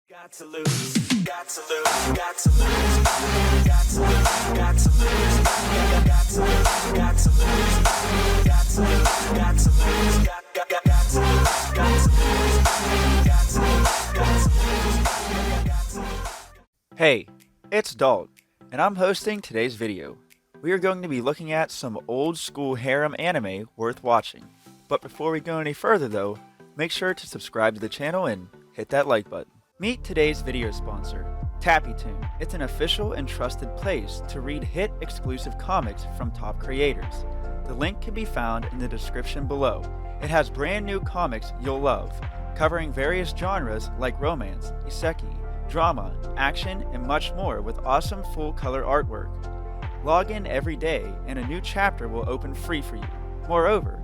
Got to lose, got to lose, got to lose, got to lose, got to lose, got to lose, got to lose, got to lose, got to lose, got to lose, got to lose, got to lose. Hey, it's Dalt, and I'm hosting today's video. We are going to be looking at some old school harem anime worth watching. But before we go any further though, make sure to subscribe to the channel and hit that like button. Meet today's video sponsor, TappyToon. It's an official and trusted place to read hit exclusive comics from top creators. The link can be found in the description below. It has brand new comics you'll love, covering various genres like romance, isekai, drama, action, and much more with awesome full color artwork. Log in every day and a new chapter will open free for you. Moreover,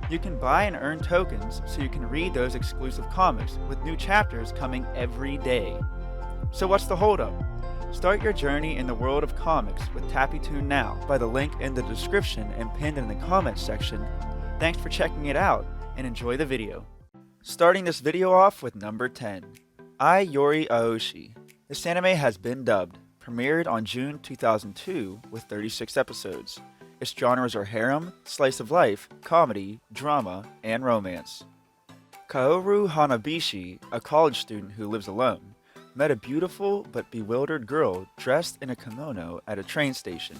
you can buy and earn tokens so you can read those exclusive comics with new chapters coming every day. So what's the holdup? Start your journey in the world of comics with TappyToon now by the link in the description and pinned in the comments section. Thanks for checking it out and enjoy the video. Starting this video off with number 10, Ai Yori Aoshi. This anime has been dubbed, premiered on June 2002 with 36 episodes. Its genres are harem, slice of life, comedy, drama, and romance. Kaoru Hanabishi, a college student who lives alone, met a beautiful but bewildered girl dressed in a kimono at a train station.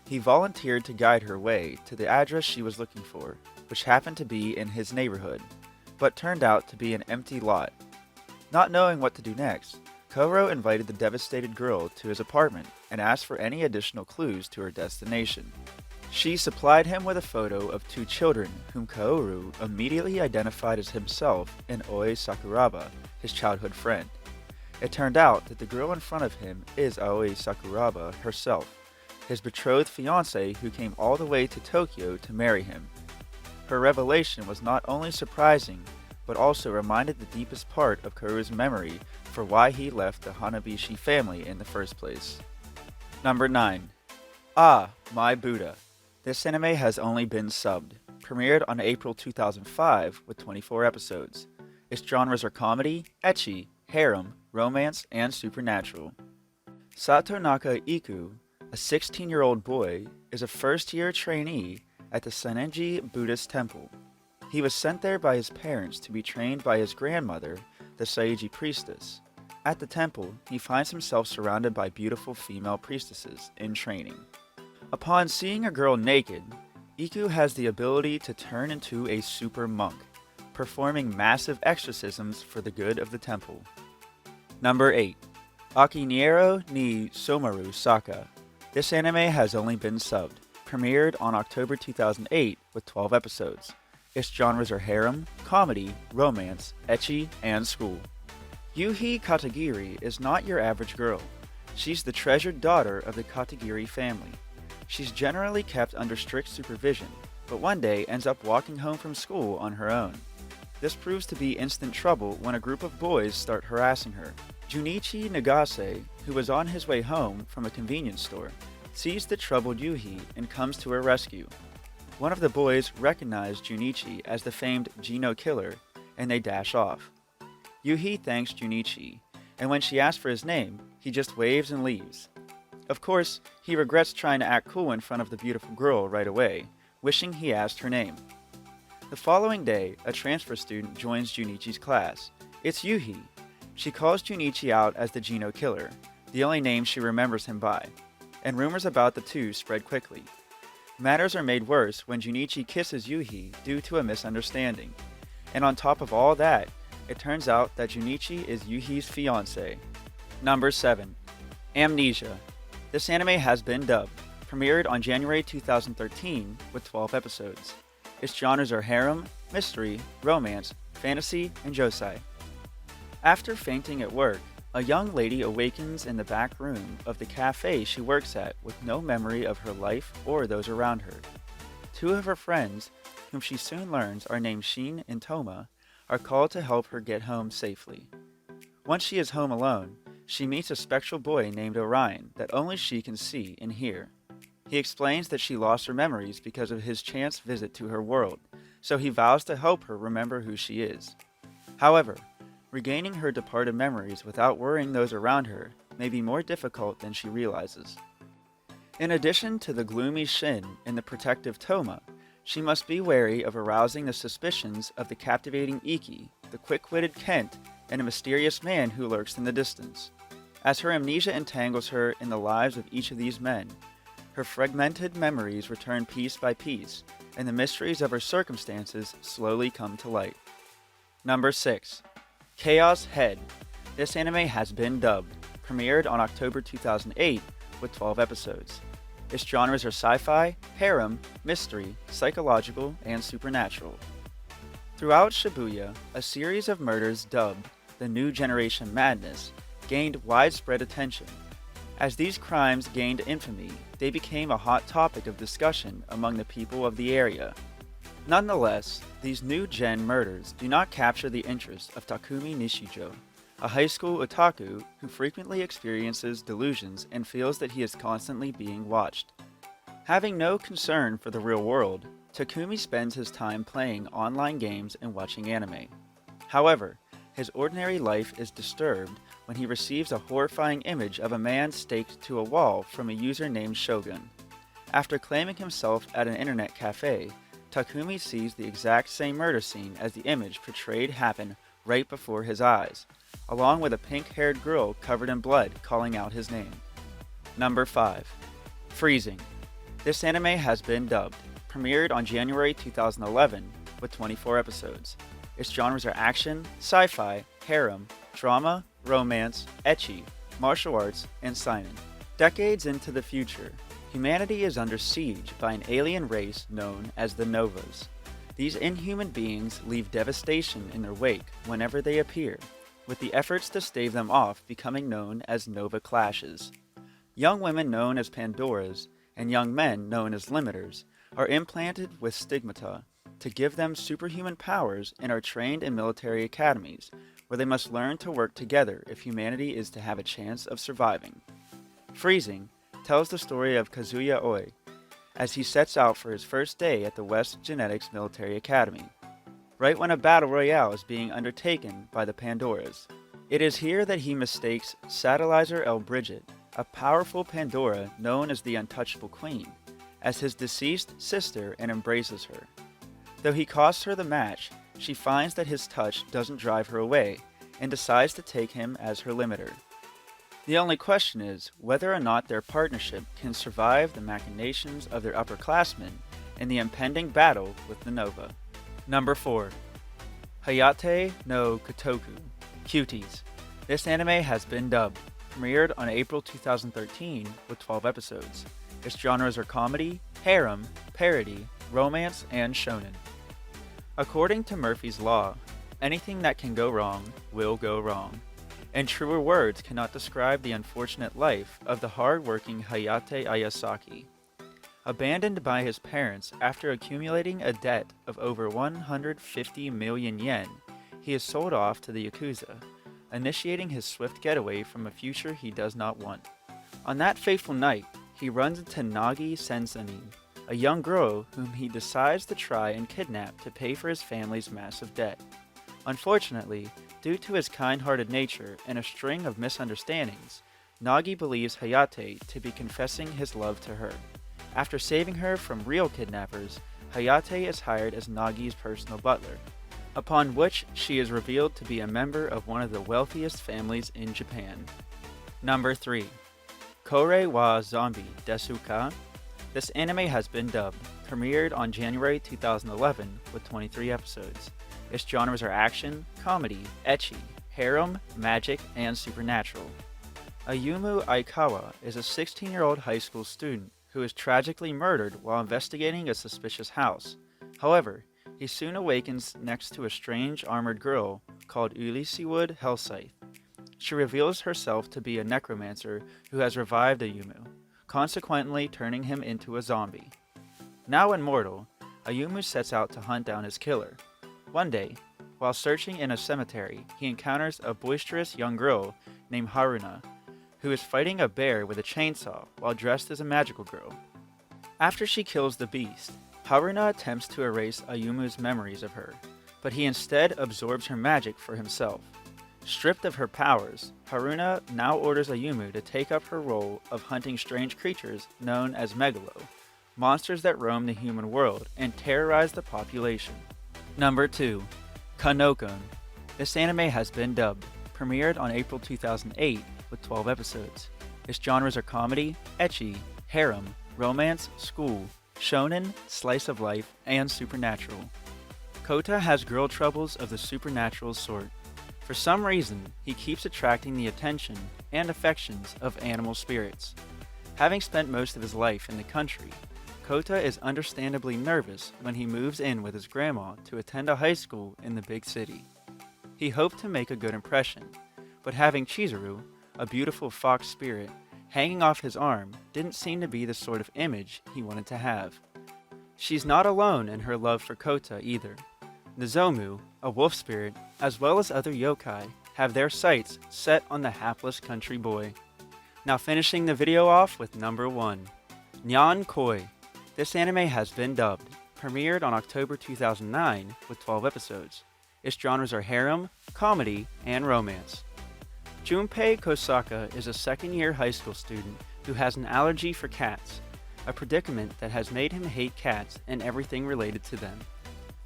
He volunteered to guide her way to the address she was looking for, which happened to be in his neighborhood, but turned out to be an empty lot. Not knowing what to do next, Kaoru invited the devastated girl to his apartment and asked for any additional clues to her destination. She supplied him with a photo of two children whom Kaoru immediately identified as himself and Oi Sakuraba, his childhood friend. It turned out that the girl in front of him is Aoi Sakuraba herself, his betrothed fiancée who came all the way to Tokyo to marry him. Her revelation was not only surprising, but also reminded the deepest part of Kaoru's memory for why he left the Hanabishi family in the first place. Number 9. Ah, My Buddha. This anime has only been subbed, premiered on April 2005 with 24 episodes. Its genres are comedy, ecchi, harem, romance, and supernatural. Satonaka Iku, a 16-year-old boy, is a first-year trainee at the Senenji Buddhist temple. He was sent there by his parents to be trained by his grandmother, the Saiji priestess. At the temple, he finds himself surrounded by beautiful female priestesses in training. Upon seeing a girl naked, Iku has the ability to turn into a super monk, performing massive exorcisms for the good of the temple. Number 8. Akiniero ni Somaru Saka. This anime has only been subbed, premiered on October 2008 with 12 episodes. Its genres are harem, comedy, romance, ecchi, and school. Yuhi Katagiri is not your average girl. She's the treasured daughter of the Katagiri family. She's generally kept under strict supervision, but one day ends up walking home from school on her own. This proves to be instant trouble when a group of boys start harassing her. Junichi Nagase, who was on his way home from a convenience store, sees the troubled Yuhi and comes to her rescue. One of the boys recognized Junichi as the famed Gino killer, and they dash off. Yuhi thanks Junichi, and when she asks for his name, he just waves and leaves. Of course, he regrets trying to act cool in front of the beautiful girl right away, wishing he asked her name. The following day, a transfer student joins Junichi's class. It's Yuhi. She calls Junichi out as the Gino killer, the only name she remembers him by, and rumors about the two spread quickly. Matters are made worse when Junichi kisses Yuhi due to a misunderstanding. And on top of all that, it turns out that Junichi is Yuhi's fiancé. Number 7. Amnesia. This anime has been dubbed, premiered on January 2013 with 12 episodes. Its genres are harem, mystery, romance, fantasy, and josei. After fainting at work, a young lady awakens in the back room of the cafe she works at with no memory of her life or those around her. Two of her friends, whom she soon learns are named Shin and Toma, are called to help her get home safely. Once she is home alone, she meets a spectral boy named Orion that only she can see and hear. He explains that she lost her memories because of his chance visit to her world, so he vows to help her remember who she is. However, Regaining her departed memories without worrying those around her may be more difficult than she realizes. In addition to the gloomy Shin and the protective Toma, she must be wary of arousing the suspicions of the captivating Iki, the quick-witted Kent, and a mysterious man who lurks in the distance. As her amnesia entangles her in the lives of each of these men, her fragmented memories return piece by piece, and the mysteries of her circumstances slowly come to light. Number 6. Chaos Head. This anime has been dubbed, premiered on October 2008 with 12 episodes. Its genres are sci-fi, harem, mystery, psychological, and supernatural. Throughout Shibuya, a series of murders dubbed the New Generation Madness gained widespread attention. As these crimes gained infamy, they became a hot topic of discussion among the people of the area. Nonetheless, these new gen murders do not capture the interest of Takumi Nishijo, a high school otaku who frequently experiences delusions and feels that he is constantly being watched. Having no concern for the real world, Takumi spends his time playing online games and watching anime. However, his ordinary life is disturbed when he receives a horrifying image of a man staked to a wall from a user named Shogun. After claiming himself at an internet cafe, Takumi sees the exact same murder scene as the image portrayed happen right before his eyes, along with a pink-haired girl covered in blood calling out his name. Number 5. Freezing. This anime has been dubbed, premiered on January 2011 with 24 episodes. Its genres are action, sci-fi, harem, drama, romance, ecchi, martial arts, and seinen. Decades into the future, humanity is under siege by an alien race known as the Novas. These inhuman beings leave devastation in their wake whenever they appear, with the efforts to stave them off becoming known as Nova Clashes. Young women known as Pandoras and young men known as Limiters are implanted with stigmata to give them superhuman powers and are trained in military academies, where they must learn to work together if humanity is to have a chance of surviving. Freezing tells the story of Kazuya Oi, as he sets out for his first day at the West Genetics Military Academy, right when a battle royale is being undertaken by the Pandoras. It is here that he mistakes Satellizor L. Bridget, a powerful Pandora known as the Untouchable Queen, as his deceased sister and embraces her. Though he costs her the match, she finds that his touch doesn't drive her away and decides to take him as her limiter. The only question is whether or not their partnership can survive the machinations of their upperclassmen in the impending battle with the Nova. Number 4. Hayate no Kotoku. Cuties. This anime has been dubbed, premiered on April 2013 with 12 episodes. Its genres are comedy, harem, parody, romance, and shonen. According to Murphy's Law, anything that can go wrong will go wrong, and truer words cannot describe the unfortunate life of the hard-working Hayate Ayasaki. Abandoned by his parents after accumulating a debt of over 150 million yen, he is sold off to the Yakuza, initiating his swift getaway from a future he does not want. On that fateful night, he runs into Nagi Sensenin, a young girl whom he decides to try and kidnap to pay for his family's massive debt. Unfortunately, due to his kind-hearted nature and a string of misunderstandings, Nagi believes Hayate to be confessing his love to her. After saving her from real kidnappers, Hayate is hired as Nagi's personal butler, upon which she is revealed to be a member of one of the wealthiest families in Japan. Number 3. Kore wa Zombie Desu Ka? This anime has been dubbed, premiered on January 2011 with 23 episodes. Its genres are action, comedy, ecchi, harem, magic, and supernatural. Ayumu Aikawa is a 16-year-old high school student who is tragically murdered while investigating a suspicious house. However, he soon awakens next to a strange armored girl called Ulyssewood Hellscythe. She reveals herself to be a necromancer who has revived Ayumu, consequently turning him into a zombie. Now immortal, Ayumu sets out to hunt down his killer. One day, while searching in a cemetery, he encounters a boisterous young girl named Haruna, who is fighting a bear with a chainsaw while dressed as a magical girl. After she kills the beast, Haruna attempts to erase Ayumu's memories of her, but he instead absorbs her magic for himself. Stripped of her powers, Haruna now orders Ayumu to take up her role of hunting strange creatures known as Megalo, monsters that roam the human world and terrorize the population. Number 2. Kanokun. This anime has been dubbed, premiered on April 2008 with 12 episodes. Its genres are comedy, ecchi, harem, romance, school, shonen, slice of life, and supernatural. Kota has girl troubles of the supernatural sort. For some reason, he keeps attracting the attention and affections of animal spirits. Having spent most of his life in the country, Kota is understandably nervous when he moves in with his grandma to attend a high school in the big city. He hoped to make a good impression, but having Chizuru, a beautiful fox spirit, hanging off his arm didn't seem to be the sort of image he wanted to have. She's not alone in her love for Kota either. Nozomu, a wolf spirit, as well as other yokai, have their sights set on the hapless country boy. Now finishing the video off with number 1. Nyan Koi. This anime has been dubbed, premiered on October 2009 with 12 episodes. Its genres are harem, comedy, and romance. Junpei Kosaka is a second-year high school student who has an allergy for cats, a predicament that has made him hate cats and everything related to them.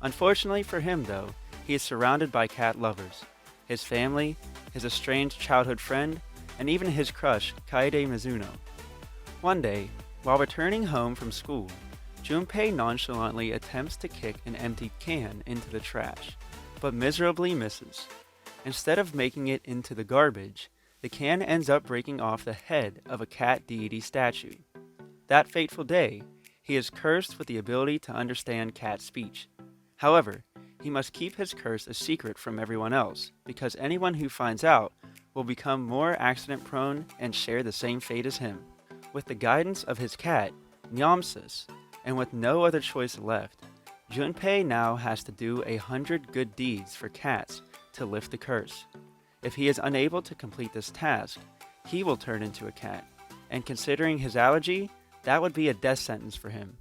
Unfortunately for him, though, he is surrounded by cat lovers. His family, his estranged childhood friend, and even his crush, Kaede Mizuno. One day, while returning home from school, Junpei nonchalantly attempts to kick an empty can into the trash, but miserably misses. Instead of making it into the garbage, the can ends up breaking off the head of a cat deity statue. That fateful day, he is cursed with the ability to understand cat speech. However, he must keep his curse a secret from everyone else, because anyone who finds out will become more accident-prone and share the same fate as him. With the guidance of his cat, Nyamsus, and with no other choice left, Junpei now has to do 100 good deeds for cats to lift the curse. If he is unable to complete this task, he will turn into a cat, and considering his allergy, that would be a death sentence for him.